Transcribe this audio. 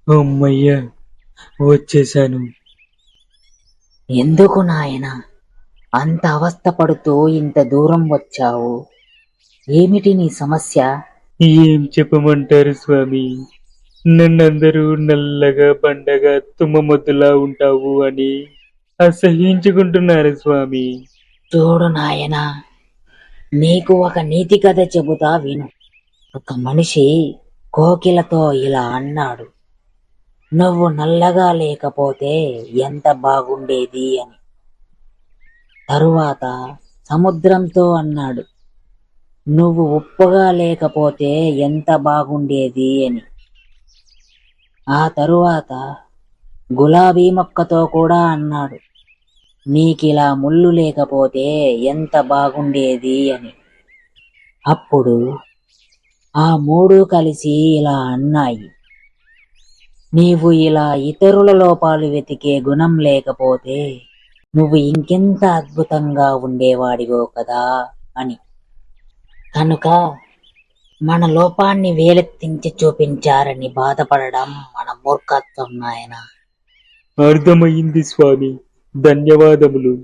అమ్మయ్యా, వచ్చేశాను. ఎందుకు నాయనా అంత అవస్థపడుతూ ఇంత దూరం వచ్చావు? ఏమిటి నీ సమస్య? ఏం చెప్పమంటారు స్వామి? నన్నందరూ నల్లగా బండగా తుమ్మమొద్దులా ఉంటావు అని అసహ్యించుకుంటున్నారు స్వామి. చూడు నాయనా, నీకు ఒక నీతి కథ చెబుతా విను. ఒక మనిషి కోకిలతో ఇలా అన్నాడు, నువ్వు నల్లగా లేకపోతే ఎంత బాగుండేది అని. తరువాత సముద్రంతో అన్నాడు, నువ్వు ఉప్పగా లేకపోతే ఎంత బాగుండేది అని. ఆ తరువాత గులాబీ మొక్కతో కూడా అన్నాడు, నీకిలా ముళ్ళు లేకపోతే ఎంత బాగుండేది అని. అప్పుడు ఆ మూడు కలిసి ఇలా అన్నాయి, నీవు ఇలా ఇతరుల లోపాలు వెతికే గుణం లేకపోతే నువ్వు ఇంకెంత అద్భుతంగా ఉండేవాడివో కదా అని. కనుక మన లోపాన్ని వేలెత్తించి చూపించారని బాధపడడం మన మూర్ఖత్వం నాయనా. అర్థమయ్యింది స్వామి, ధన్యవాదములు.